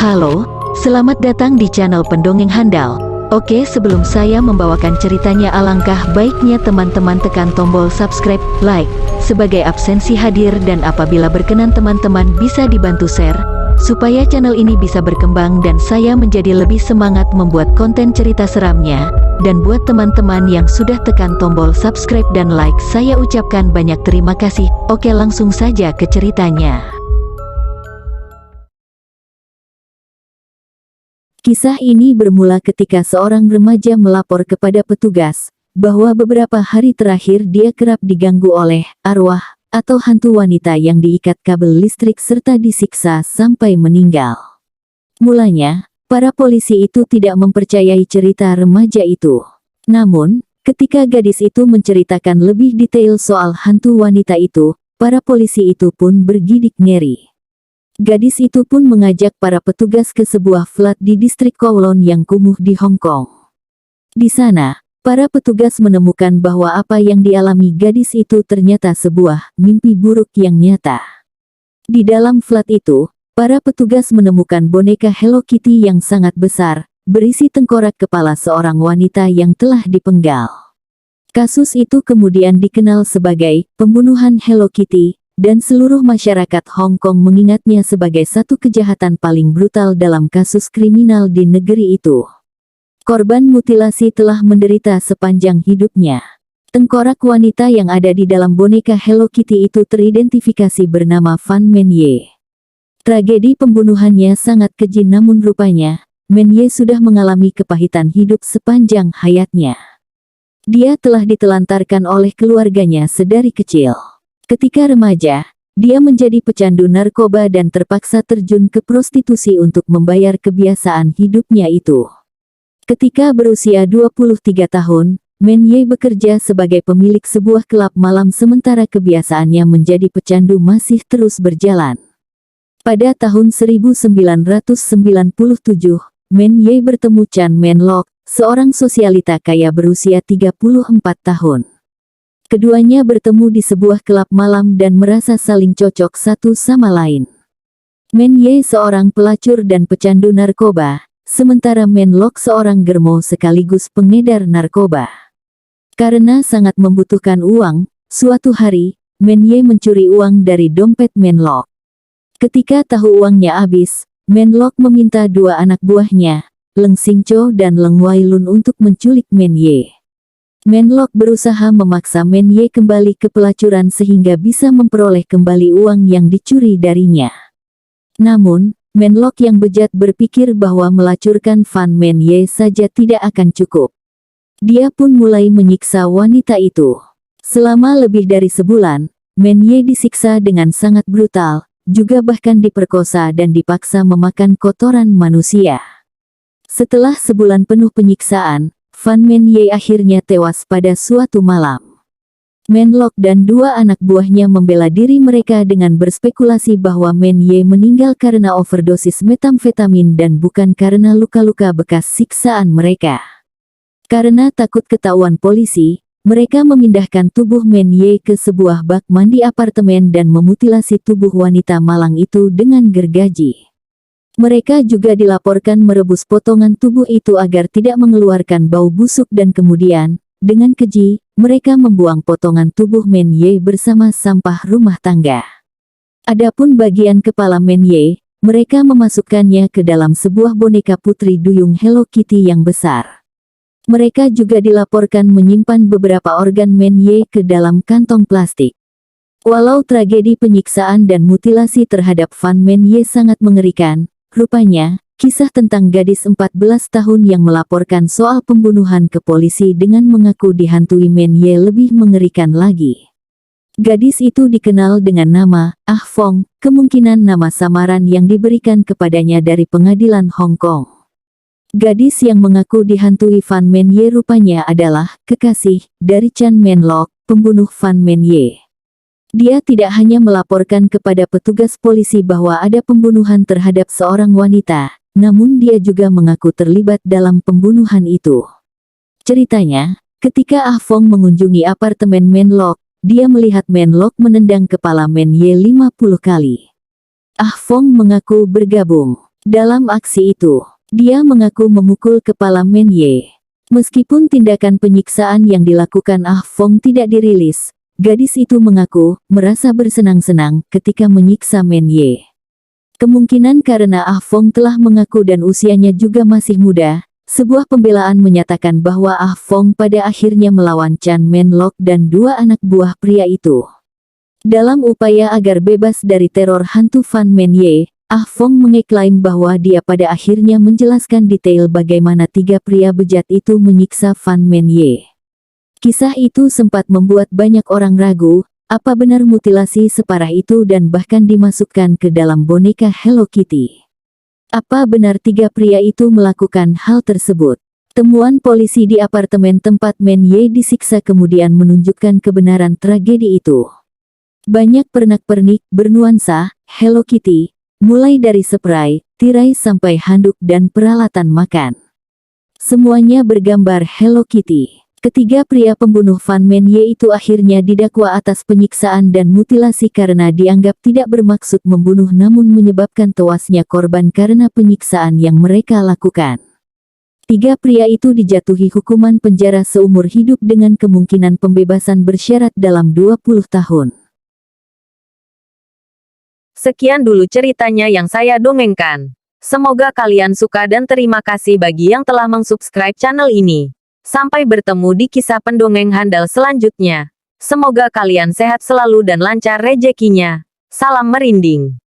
Halo, selamat datang di channel Pendongeng Handal. Oke, sebelum saya membawakan ceritanya, alangkah baiknya teman-teman tekan tombol subscribe, like, sebagai absensi hadir, dan apabila berkenan teman-teman bisa dibantu share, supaya channel ini bisa berkembang dan saya menjadi lebih semangat membuat konten cerita seramnya. Dan buat teman-teman yang sudah tekan tombol subscribe dan like, saya ucapkan banyak terima kasih. Oke, langsung saja ke ceritanya. Kisah ini bermula ketika seorang remaja melapor kepada petugas bahwa beberapa hari terakhir dia kerap diganggu oleh arwah atau hantu wanita yang diikat kabel listrik serta disiksa sampai meninggal. Mulanya, para polisi itu tidak mempercayai cerita remaja itu. Namun, ketika gadis itu menceritakan lebih detail soal hantu wanita itu, para polisi itu pun bergidik ngeri. Gadis itu pun mengajak para petugas ke sebuah flat di distrik Kowloon yang kumuh di Hong Kong. Di sana, para petugas menemukan bahwa apa yang dialami gadis itu ternyata sebuah mimpi buruk yang nyata. Di dalam flat itu, para petugas menemukan boneka Hello Kitty yang sangat besar, berisi tengkorak kepala seorang wanita yang telah dipenggal. Kasus itu kemudian dikenal sebagai pembunuhan Hello Kitty, dan seluruh masyarakat Hong Kong mengingatnya sebagai satu kejahatan paling brutal dalam kasus kriminal di negeri itu. Korban mutilasi telah menderita sepanjang hidupnya. Tengkorak wanita yang ada di dalam boneka Hello Kitty itu teridentifikasi bernama Fan Men-ye. Tragedi pembunuhannya sangat keji, namun rupanya Men-ye sudah mengalami kepahitan hidup sepanjang hayatnya. Dia telah ditelantarkan oleh keluarganya sedari kecil. Ketika remaja, dia menjadi pecandu narkoba dan terpaksa terjun ke prostitusi untuk membayar kebiasaan hidupnya itu. Ketika berusia 23 tahun, Men-ye bekerja sebagai pemilik sebuah klub malam sementara kebiasaannya menjadi pecandu masih terus berjalan. Pada tahun 1997, Men-ye bertemu Chan Men-lok, seorang sosialita kaya berusia 34 tahun. Keduanya bertemu di sebuah klub malam dan merasa saling cocok satu sama lain. Men-ye seorang pelacur dan pecandu narkoba, sementara Men-lok seorang germo sekaligus pengedar narkoba. Karena sangat membutuhkan uang, suatu hari, Men-ye mencuri uang dari dompet Men-lok. Ketika tahu uangnya habis, Men-lok meminta dua anak buahnya, Leng Xingcho dan Leng Wailun, untuk menculik Men-ye. Men-lok berusaha memaksa Men-ye kembali ke pelacuran sehingga bisa memperoleh kembali uang yang dicuri darinya. Namun, Men-lok yang bejat berpikir bahwa melacurkan Fan Men-ye saja tidak akan cukup. Dia pun mulai menyiksa wanita itu. Selama lebih dari sebulan, Men-ye disiksa dengan sangat brutal, juga bahkan diperkosa dan dipaksa memakan kotoran manusia. Setelah sebulan penuh penyiksaan, Fan Men-ye akhirnya tewas pada suatu malam. Men-lok dan dua anak buahnya membela diri mereka dengan berspekulasi bahwa Men-ye meninggal karena overdosis metamfetamin dan bukan karena luka-luka bekas siksaan mereka. Karena takut ketahuan polisi, mereka memindahkan tubuh Men-ye ke sebuah bak mandi apartemen dan memutilasi tubuh wanita malang itu dengan gergaji. Mereka juga dilaporkan merebus potongan tubuh itu agar tidak mengeluarkan bau busuk dan kemudian, dengan keji, mereka membuang potongan tubuh Men-ye bersama sampah rumah tangga. Adapun bagian kepala Men-ye, mereka memasukkannya ke dalam sebuah boneka putri duyung Hello Kitty yang besar. Mereka juga dilaporkan menyimpan beberapa organ Men-ye ke dalam kantong plastik. Walau tragedi penyiksaan dan mutilasi terhadap Fan Men-ye sangat mengerikan, rupanya, kisah tentang gadis 14 tahun yang melaporkan soal pembunuhan ke polisi dengan mengaku dihantui Men-ye lebih mengerikan lagi. Gadis itu dikenal dengan nama Ah Fong, kemungkinan nama samaran yang diberikan kepadanya dari pengadilan Hong Kong. Gadis yang mengaku dihantui Fan Men-ye rupanya adalah kekasih dari Chan Men-lok, pembunuh Fan Men-ye. Dia tidak hanya melaporkan kepada petugas polisi bahwa ada pembunuhan terhadap seorang wanita, namun dia juga mengaku terlibat dalam pembunuhan itu. Ceritanya, ketika Ah Fong mengunjungi apartemen Men-lok, dia melihat Men-lok menendang kepala Men-ye 50 kali. Ah Fong mengaku bergabung. Dalam aksi itu, dia mengaku memukul kepala Men Ye. Meskipun tindakan penyiksaan yang dilakukan Ah Fong tidak dirilis, gadis itu mengaku merasa bersenang-senang ketika menyiksa Men Ye. Kemungkinan karena Ah Fong telah mengaku dan usianya juga masih muda, sebuah pembelaan menyatakan bahwa Ah Fong pada akhirnya melawan Chan Men Lok dan dua anak buah pria itu. Dalam upaya agar bebas dari teror hantu Fan Men Ye, Ah Fong mengeklaim bahwa dia pada akhirnya menjelaskan detail bagaimana tiga pria bejat itu menyiksa Fan Men Ye. Kisah itu sempat membuat banyak orang ragu, apa benar mutilasi separah itu dan bahkan dimasukkan ke dalam boneka Hello Kitty. Apa benar tiga pria itu melakukan hal tersebut? Temuan polisi di apartemen tempat Men Ye disiksa kemudian menunjukkan kebenaran tragedi itu. Banyak pernak-pernik bernuansa Hello Kitty, mulai dari spray, tirai sampai handuk dan peralatan makan. Semuanya bergambar Hello Kitty. Ketiga pria pembunuh Fan Men Ye itu akhirnya didakwa atas penyiksaan dan mutilasi karena dianggap tidak bermaksud membunuh namun menyebabkan tewasnya korban karena penyiksaan yang mereka lakukan. Tiga pria itu dijatuhi hukuman penjara seumur hidup dengan kemungkinan pembebasan bersyarat dalam 20 tahun. Sekian dulu ceritanya yang saya dongengkan. Semoga kalian suka dan terima kasih bagi yang telah mensubscribe channel ini. Sampai bertemu di kisah pendongeng handal selanjutnya. Semoga kalian sehat selalu dan lancar rezekinya. Salam merinding.